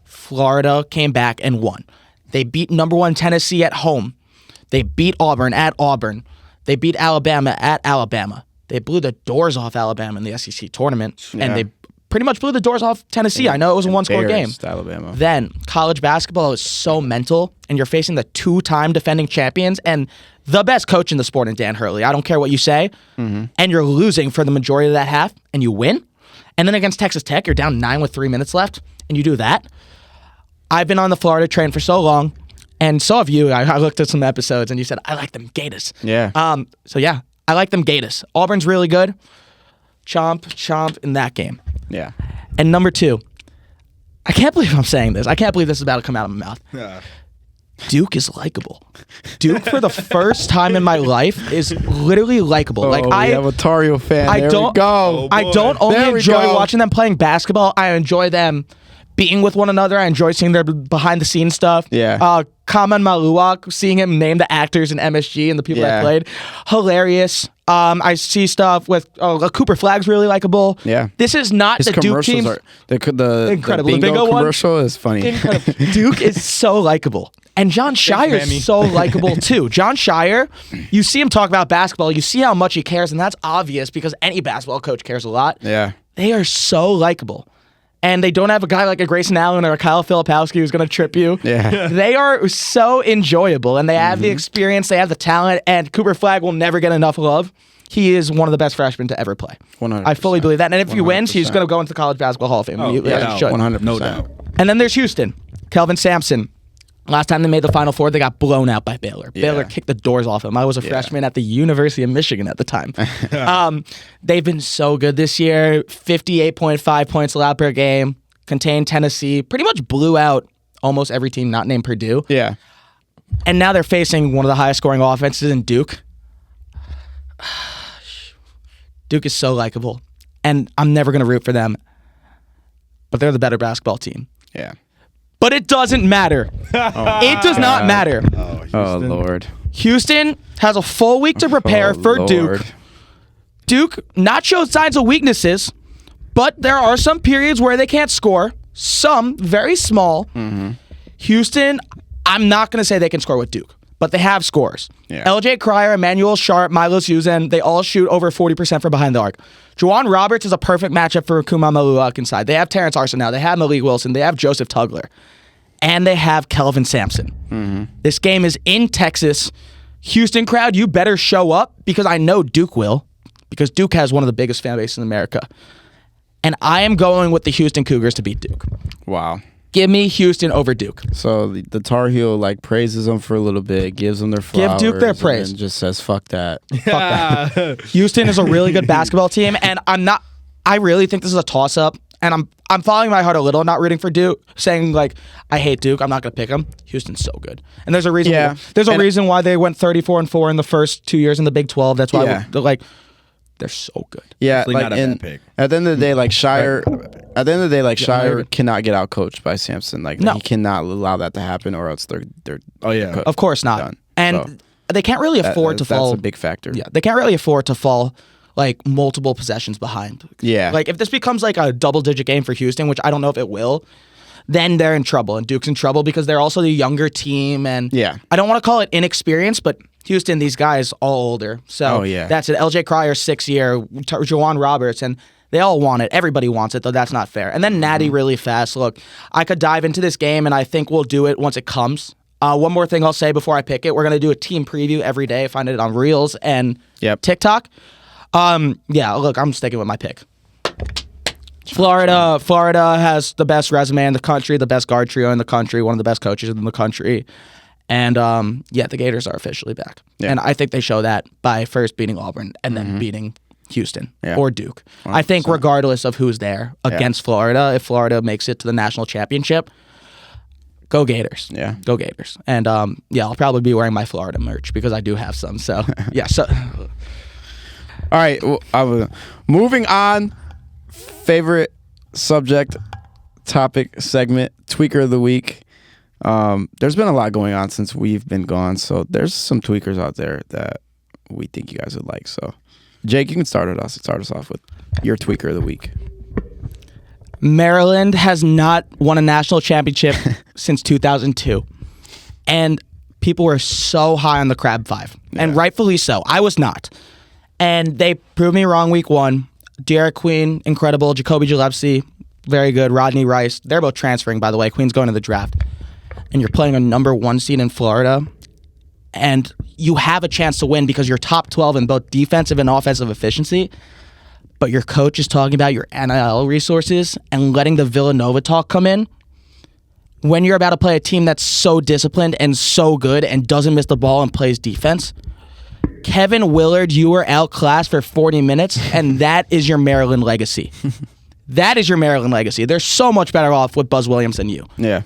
Florida came back and won. They beat number 1 Tennessee at home. They beat Auburn at Auburn. They beat Alabama at Alabama. They blew the doors off Alabama in the SEC tournament, and they pretty much blew the doors off Tennessee. I know it was a one-score game. Alabama. Then, college basketball is so mental, and you're facing the 2-time defending champions and the best coach in the sport in Dan Hurley. I don't care what you say. And you're losing for the majority of that half, and you win. And then against Texas Tech, you're down 9 with 3 minutes left, and you do that. I've been on the Florida train for so long, and so have you. I looked at some episodes, and you said, I like them Gators. Yeah. So, yeah, I like them Gators. Auburn's really good. Chomp in that game. Yeah. And number 2, I can't believe I'm saying this. I can't believe this is about to come out of my mouth. Yeah. Duke is likable. Duke, for the first time in my life, is literally likable. We have a Tar Heel fan. I There don't we go. I don't only enjoy watching them playing basketball. I enjoy them being with one another. I enjoy seeing their behind the scenes stuff. Yeah. Kaman Maluak, seeing him name the actors in MSG and the people that played, hilarious. I see stuff with Cooper Flagg's really likable. Yeah. This is not His the Duke commercials team. are the Incredible. The The bingo bingo one? commercial is funny. Incredible. Duke is so likable. And John Shire is so likable too. John Shire, you see him talk about basketball, you see how much he cares, and that's obvious because any basketball coach cares a lot. Yeah. They are so likable. And they don't have a guy like a Grayson Allen or a Kyle Filipowski who's going to trip you. Yeah. They are so enjoyable, and they have the experience, they have the talent, and Cooper Flagg will never get enough love. He is one of the best freshmen to ever play. 100%. I fully believe that. And if he wins, he's 100%. going to go into the College Basketball Hall of Fame. He should. 100%. No doubt. And then there's Houston. Kelvin Sampson. Last time they made the Final Four, they got blown out by Baylor. Yeah. Baylor kicked the doors off them. I was a freshman at the University of Michigan at the time. They've been so good this year. 58.5 points allowed per game. Contained Tennessee. Pretty much blew out almost every team not named Purdue. Yeah. And now they're facing one of the highest scoring offenses in Duke. Duke is so likable. And I'm never going to root for them. But they're the better basketball team. Yeah. But it doesn't matter. It does not matter. Oh, Lord. Houston has a full week to prepare for Lord. Duke. Duke not showed signs of weaknesses, but there are some periods where they can't score. Some very small. Houston, I'm not going to say they can score with Duke, but they have scores. Yeah. LJ Cryer, Emmanuel Sharp, Milo Susan, they all shoot over 40% from behind the arc. Juwan Roberts is a perfect matchup for Kuma Maluak inside. They have Terrence Arson now. They have Malik Wilson. They have Joseph Tugler. And they have Kelvin Sampson. This game is in Texas. Houston crowd, you better show up because I know Duke will, because Duke has one of the biggest fan bases in America. And I am going with the Houston Cougars to beat Duke. Wow. Give me Houston over Duke. So the Tar Heel praises them for a little bit, gives them their flowers. Give Duke their praise. And just says, fuck that. Fuck that. Houston is a really good basketball team, and I really think this is a toss-up, and I'm following my heart a little, not rooting for Duke, saying I hate Duke, I'm not going to pick them. Houston's so good. And there's a reason reason why they went 34-4 in the first 2 years in the Big 12. That's why they're so good. Yeah, not a bad pick. At the end of the day, Shire. At the end of the day, Shire cannot get out coached by Sampson. No. He cannot allow that to happen, or else they're. Of course not. Done. And they can't really afford to fall. That's a big factor. Yeah, they can't really afford to fall multiple possessions behind. Yeah. If this becomes a double-digit game for Houston, which I don't know if it will, then they're in trouble, and Duke's in trouble because they're also the younger team, and I don't want to call it inexperience, but Houston, these guys all older. So that's it. LJ Cryer, 6th year, Juwan Roberts, and they all want it. Everybody wants it, though that's not fair. And then Natty really fast. Look, I could dive into this game, and I think we'll do it once it comes. One more thing I'll say before I pick it. We're going to do a team preview every day. Find it on Reels and TikTok. Look, I'm sticking with my pick. Florida has the best resume in the country, the best guard trio in the country, one of the best coaches in the country. And the Gators are officially back. Yeah. And I think they show that by first beating Auburn and then beating Houston or Duke. 100%. I think regardless of who's there against Florida, if Florida makes it to the national championship, go Gators. Yeah. Go Gators. And I'll probably be wearing my Florida merch because I do have some. So, All right. Well, moving on. Favorite subject, topic, segment, tweaker of the week. There's been a lot going on since we've been gone, so there's some tweakers out there that we think you guys would like. So, Jake, you can start us off with your tweaker of the week. Maryland has not won a national championship since 2002, and people were so high on the Crab Five, and rightfully so. I was not, and they proved me wrong week 1. Derek Queen, incredible. Jacoby Gillespie, very good. Rodney Rice, they're both transferring, by the way. Queen's going to the draft. And you're playing a number 1 seed in Florida, and you have a chance to win because you're top 12 in both defensive and offensive efficiency, but your coach is talking about your NIL resources and letting the Villanova talk come in. When you're about to play a team that's so disciplined and so good and doesn't miss the ball and plays defense, Kevin Willard, you were outclassed for 40 minutes, and that is your Maryland legacy. That is your Maryland legacy. They're so much better off with Buzz Williams than you. Yeah.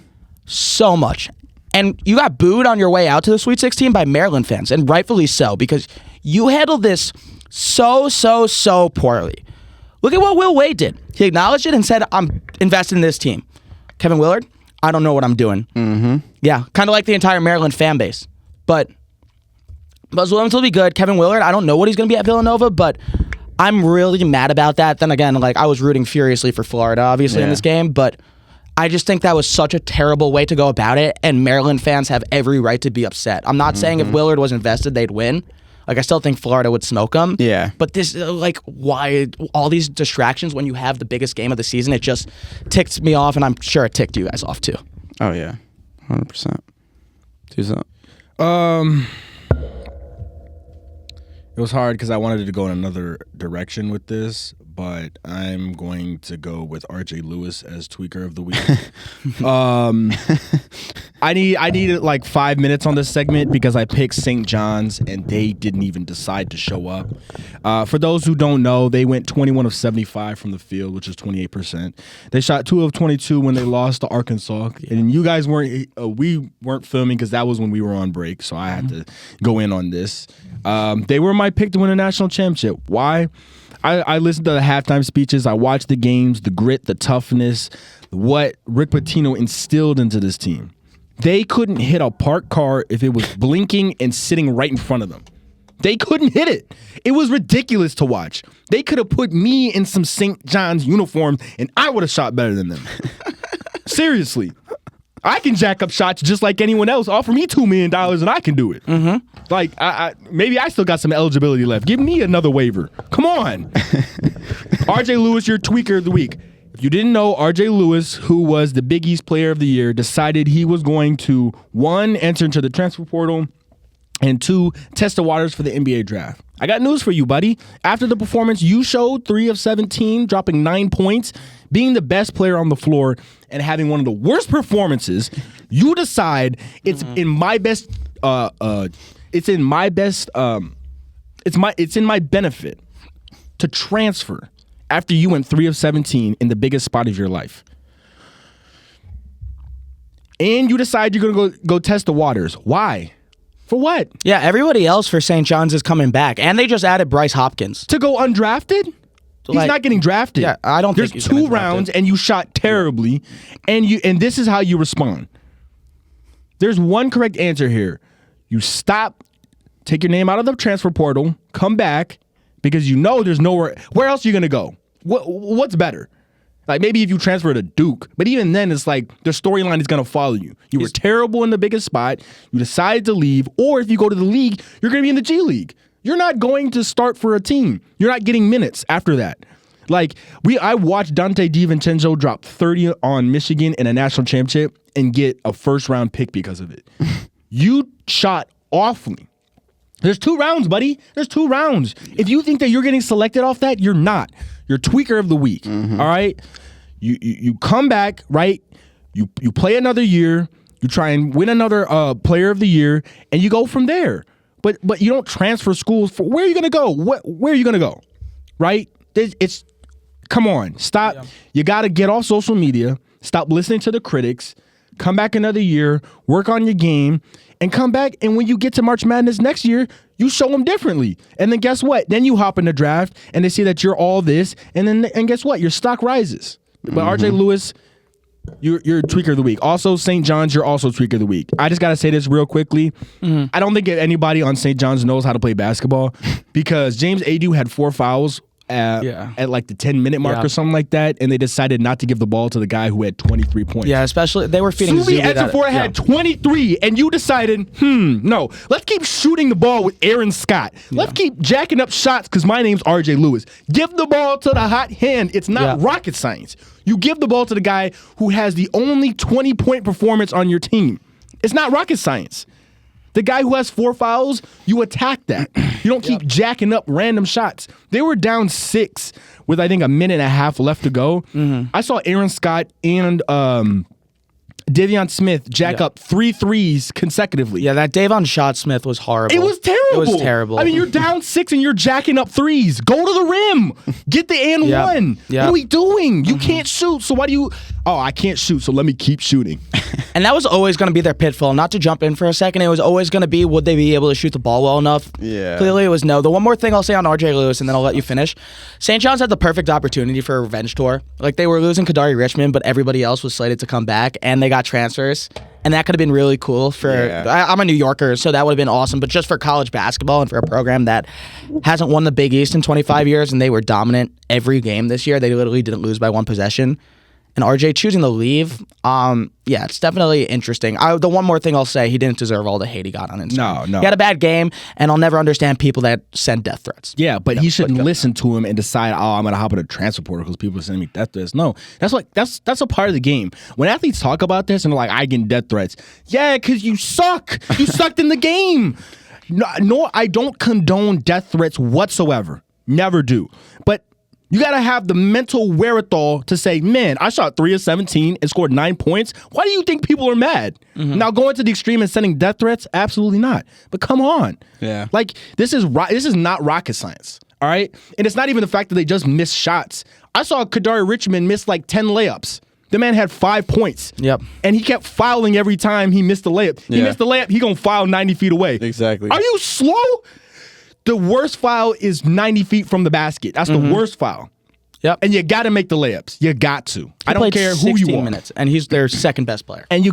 So much. And you got booed on your way out to the Sweet 16 by Maryland fans, and rightfully so, because you handled this so poorly. Look at what Will Wade did. He acknowledged it and said, I'm invested in this team. Kevin Willard, I don't know what I'm doing. Mm-hmm. Yeah, kind of like the entire Maryland fan base. But Buzz Williams will be good. Kevin Willard, I don't know what he's going to be at Villanova, but I'm really mad about that. Then again, like I was rooting furiously for Florida, obviously, in this game, but I just think that was such a terrible way to go about it, and Maryland fans have every right to be upset. I'm not saying if Willard was invested, they'd win. Like, I still think Florida would smoke them. Yeah. But this, like, why all these distractions when you have the biggest game of the season, it just ticks me off, and I'm sure it ticked you guys off, too. Oh, yeah. 100%. Toussaint. It was hard because I wanted to go in another direction with this, but I'm going to go with RJ Lewis as tweaker of the week. I needed like 5 minutes on this segment because I picked St. John's and they didn't even decide to show up. For those who don't know, they went 21 of 75 from the field, which is 28%. They shot 2 of 22 when they lost to Arkansas, and you guys we weren't filming because that was when we were on break, so I had to go in on this. They were my pick to win a national championship. Why? I listened to the halftime speeches. I watched the games, the grit, the toughness, what Rick Pitino instilled into this team. They couldn't hit a parked car if it was blinking and sitting right in front of them. They couldn't hit it. It was ridiculous to watch. They could have put me in some St. John's uniform and I would have shot better than them. Seriously. I can jack up shots just like anyone else. Offer me $2 million and I can do it. Mm-hmm. Like, maybe I still got some eligibility left. Give me another waiver. Come on. RJ Lewis, your tweaker of the week. If you didn't know, RJ Lewis, who was the Big East Player of the Year, decided he was going to, 1, enter into the transfer portal, and 2, test the waters for the NBA draft. I got news for you, buddy. After the performance you showed, 3 of 17, dropping 9 points, being the best player on the floor, and having one of the worst performances, you decide it's in my best it's in my benefit to transfer after you went 3 of 17 in the biggest spot of your life. And you decide you're going to go test the waters. Why? For what? Yeah, everybody else for St. John's is coming back, and they just added Bryce Hopkins. To go undrafted? He's not getting drafted. Yeah, I don't think There's 2 rounds and you shot terribly, and this is how you respond. There's one correct answer here. You stop, take your name out of the transfer portal, come back, because you know there's nowhere. Where else are you going to go? What's better? Like, maybe if you transfer to Duke, but even then, it's like the storyline is going to follow you. You were terrible in the biggest spot. You decided to leave, or if you go to the league, you're going to be in the G League. You're not going to start for a team. You're not getting minutes after that. Like, I watched Dante DiVincenzo drop 30 on Michigan in a national championship and get a first-round pick because of it. You shot awfully. There's 2 rounds, buddy. There's 2 rounds. If you think that you're getting selected off that, you're not. You're tweaker of the week. Mm-hmm. All right? You come back, right? You play another year. You try and win another player of the year, and you go from there. But you don't transfer schools. Where are you going to go? Where are you going to go? Right? Come on. Stop. Yeah. You got to get off social media. Stop listening to the critics. Come back another year. Work on your game. And come back. And when you get to March Madness next year, you show them differently. And then guess what? Then you hop in the draft, and they see that you're all this. And guess what? Your stock rises. But RJ Lewis, you're tweaker of the week. Also, St. John's, you're also tweaker of the week. I just got to say this real quickly. Mm-hmm. I don't think anybody on St. John's knows how to play basketball because James Adu had 4 fouls at like the 10-minute mark or something like that, and they decided not to give the ball to the guy who had 23 points. Yeah, especially they were feeding Zuby Ejiofor had 23, and you decided, no, let's keep shooting the ball with Aaron Scott. Let's keep jacking up shots because my name's RJ Lewis. Give the ball to the hot hand. It's not rocket science. You give the ball to the guy who has the only 20-point performance on your team. It's not rocket science. The guy who has 4 fouls, you attack that. You don't keep jacking up random shots. They were down 6 with, I think, a minute and a half left to go. Mm-hmm. I saw Aaron Scott and Davion Smith jack up 3 threes consecutively. Yeah, that Davon Shot Smith was horrible. It was terrible. It was terrible. I mean, you're down 6 and you're jacking up threes. Go to the rim. Get the and one. What are we doing? You can't shoot. So why do you? Oh, I can't shoot. So let me keep shooting. And that was always going to be their pitfall. Not to jump in for a second, it was always going to be, would they be able to shoot the ball well enough? Yeah. Clearly it was no. The one more thing I'll say on RJ Lewis, and then I'll let you finish. St. John's had the perfect opportunity for a revenge tour. Like, they were losing Kadari Richmond, but everybody else was slated to come back, and they got transfers. And that could have been really cool for. I'm a New Yorker, so that would have been awesome. But just for college basketball and for a program that hasn't won the Big East in 25 years, and they were dominant every game this year, they literally didn't lose by one possession. And RJ choosing to leave, it's definitely interesting. The one more thing I'll say, he didn't deserve all the hate he got on Instagram. No. He had a bad game, and I'll never understand people that send death threats. Yeah, but he shouldn't listen to him and decide, I'm going to hop on a transfer portal because people are sending me death threats. No, that's a part of the game. When athletes talk about this and they're like, I get death threats. Yeah, because you suck. You sucked in the game. No, I don't condone death threats whatsoever. Never do. But you got to have the mental wherewithal to say, man, I shot 3 of 17 and scored 9 points. Why do you think people are mad? Now, going to the extreme and sending death threats? Absolutely not. But come on. Yeah. Like, this is not rocket science, all right? And it's not even the fact that they just missed shots. I saw Kadari Richmond miss like 10 layups. The man had 5 points. Yep. And he kept fouling every time he missed the layup. He missed the layup, he going to foul 90 feet away. Exactly. Are you slow? The worst foul is 90 feet from the basket. That's the worst foul. Yep. And you got to make the layups. You got to. I don't care who you are. 16 minutes, and he's their second best player. And you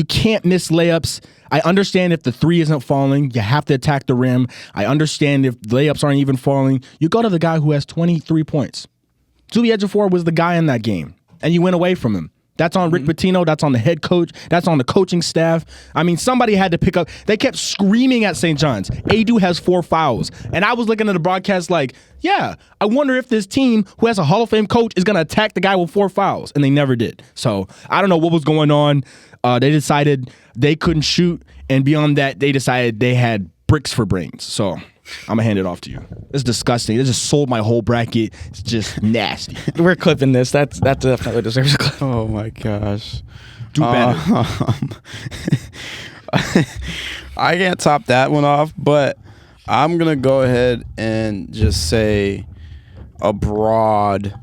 can't miss layups. I understand if the 3 isn't falling, you have to attack the rim. I understand if layups aren't even falling. You go to the guy who has 23 points. Zubi Ejiofor was the guy in that game, and you went away from him. That's on Rick Pitino. That's on the head coach. That's on the coaching staff. I mean, somebody had to pick up. They kept screaming at St. John's. Adu has 4 fouls. And I was looking at the broadcast like, yeah, I wonder if this team who has a Hall of Fame coach is going to attack the guy with 4 fouls. And they never did. So I don't know what was going on. They decided they couldn't shoot. And beyond that, they decided they had bricks for brains. So I'm going to hand it off to you. It's disgusting. It just sold my whole bracket. It's just nasty. We're clipping this. That definitely deserves a clip. Oh, my gosh. Do better. I can't top that one off, but I'm going to go ahead and just say a broad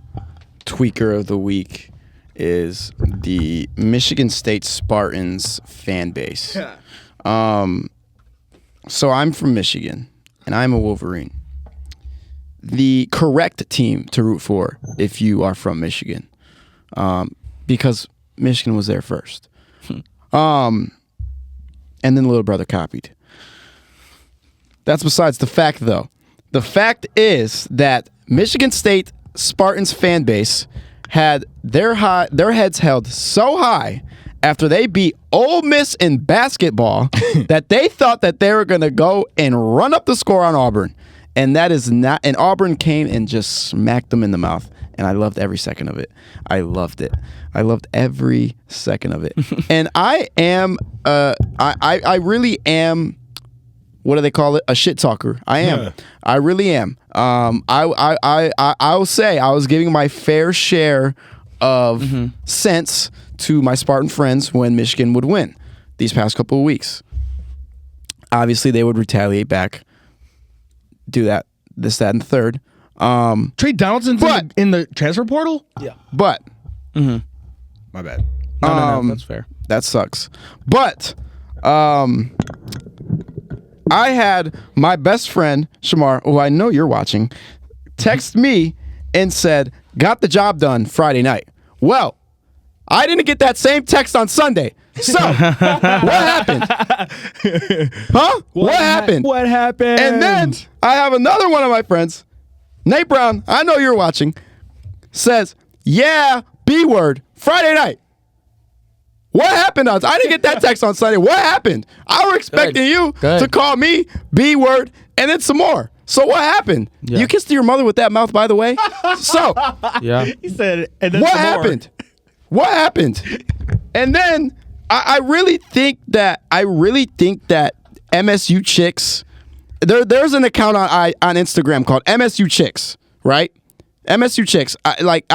tweaker of the week is the Michigan State Spartans fan base. So I'm from Michigan, and I'm a Wolverine. The correct team to root for if you are from Michigan, because Michigan was there first. And then little brother copied. That's besides the fact, though. The fact is that Michigan State Spartans fan base had their heads held so high after they beat Ole Miss in basketball that they thought that they were going to go and run up the score on Auburn. And that is not. And Auburn came and just smacked them in the mouth. And I loved every second of it. I loved it. I loved every second of it. And I am, I really am, what do they call it? A shit talker. I am. Yeah. I really am. I will say I was giving my fair share of sense to my Spartan friends when Michigan would win these past couple of weeks. Obviously, they would retaliate back, do that, this, that, and the third. Trey Donaldson's in the transfer portal? Yeah. But. My bad. No, that's fair. That sucks. But I had my best friend, Shamar, who I know you're watching, text me and said, got the job done Friday night. Well, I didn't get that same text on Sunday. So, what happened? Huh? What happened? What happened? And then I have another one of my friends, Nate Brown, I know you're watching, says, yeah, B word, Friday night. What happened? I didn't get that text on Sunday. What happened? I was expecting you to call me B word and then some more. So what happened? Yeah. You kissed your mother with that mouth, by the way. So yeah, he said. And then what happened? What happened? And then I really think that MSU Chicks. There's an account on Instagram called MSU Chicks, right? MSU chicks. I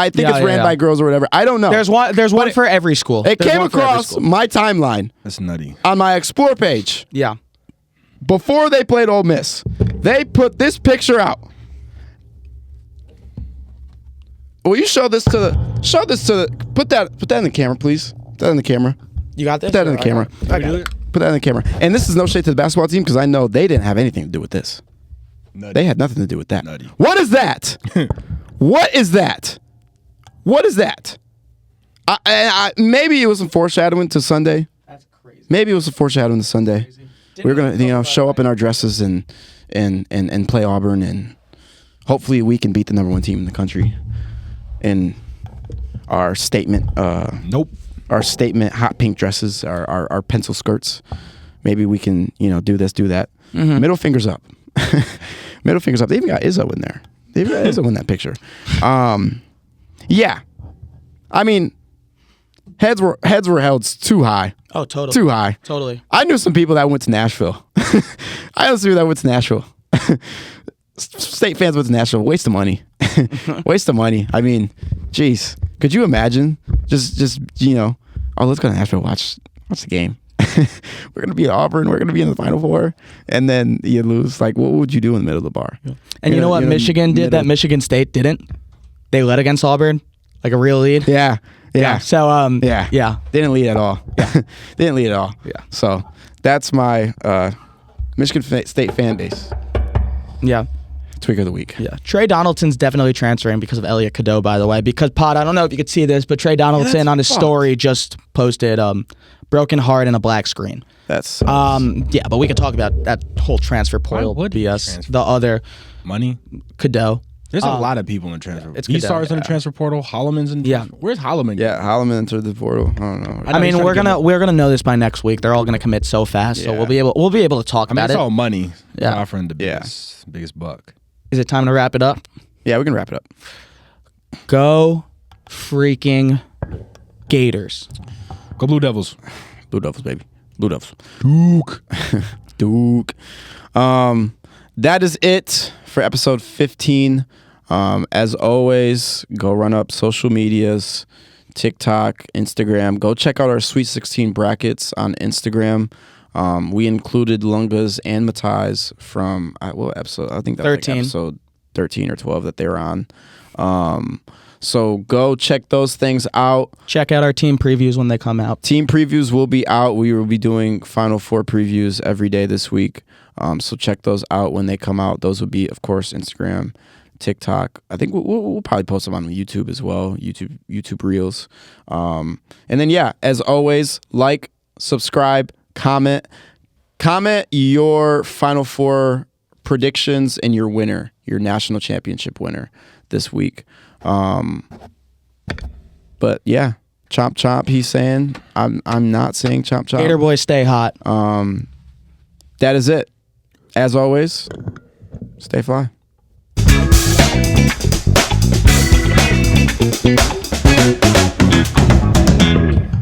think it's ran by girls or whatever. I don't know. There's one for every school. It came across my timeline. That's nutty. On my Explore page. Yeah. Before they played Ole Miss, they put this picture out. Will you show this to the put that in the camera, please? Put that in the camera. You got this? Put that in the camera. I got it. Put that in the camera. And this is no shade to the basketball team because I know they didn't have anything to do with this. Nutty. They had nothing to do with that. Nutty. What is that? What is that? What is that? Maybe it was some foreshadowing to Sunday. That's crazy. Maybe it was a foreshadowing to Sunday. We're gonna, show up in our dresses and play Auburn, and hopefully we can beat the #1 team in the country. In our statement, nope. Our statement hot pink dresses, our pencil skirts. Maybe we can, do this, do that. Mm-hmm. Middle fingers up. Middle fingers up. They even got Izzo in there. They even got Izzo in that picture. Yeah. I mean, heads were held too high. Oh, totally. Too high. Totally. I knew some people that went to Nashville. I knew some people that went to Nashville. State fans went to Nashville. Waste of money. Waste of money. I mean, geez. Could you imagine? Just let's go to Nashville, watch the game. We're gonna be at Auburn. We're gonna be in the Final Four, and then you lose. Like, what would you do in the middle of the bar? Yeah. And you know what Michigan did that Michigan State didn't? They led against Auburn, like a real lead. Yeah. So they didn't lead at all. Yeah, they didn't lead at all. Yeah. So that's my Michigan State fan base. Yeah. Tweak of the week. Yeah. Trey Donaldson's definitely transferring because of Elliot Cadeau, by the way. Because Pod, I don't know if you could see this, but Trey Donaldson on his story just posted broken heart and a black screen. That's yeah, but we could talk about that whole transfer portal BS. Transfer? The other money. Cadeau. There's a lot of people in the transfer. It's Esar's in the transfer portal. Holloman's in. Yeah. Where's Holloman? Yeah, Holloman entered the portal. I don't know. I mean, we're gonna know this by next week. They're all gonna commit so fast, so we'll be able to talk about it's it. all money. Yeah. They're offering the biggest buck. Is it time to wrap it up? Yeah, we can wrap it up. Go freaking Gators. Go Blue Devils. Blue Devils, baby. Blue Devils. Duke. That is it for episode 15. As always, go run up social medias, TikTok, Instagram. Go check out our Sweet 16 brackets on Instagram. We included Lungas and Matais from what episode? I think that 13. was like episode 13 or 12 that they were on. So go check those things out. Check out our team previews when they come out. Team previews will be out. We will be doing Final Four previews every day this week. So check those out when they come out. Those will be, of course, Instagram, TikTok. I think we'll probably post them on YouTube as well. YouTube Reels. And then as always, like, subscribe, comment your Final Four predictions and your winner, your national championship winner this week. But yeah, chomp chomp. He's saying I'm not saying chomp chomp. Gator boys stay hot. That is it. As always, stay fly.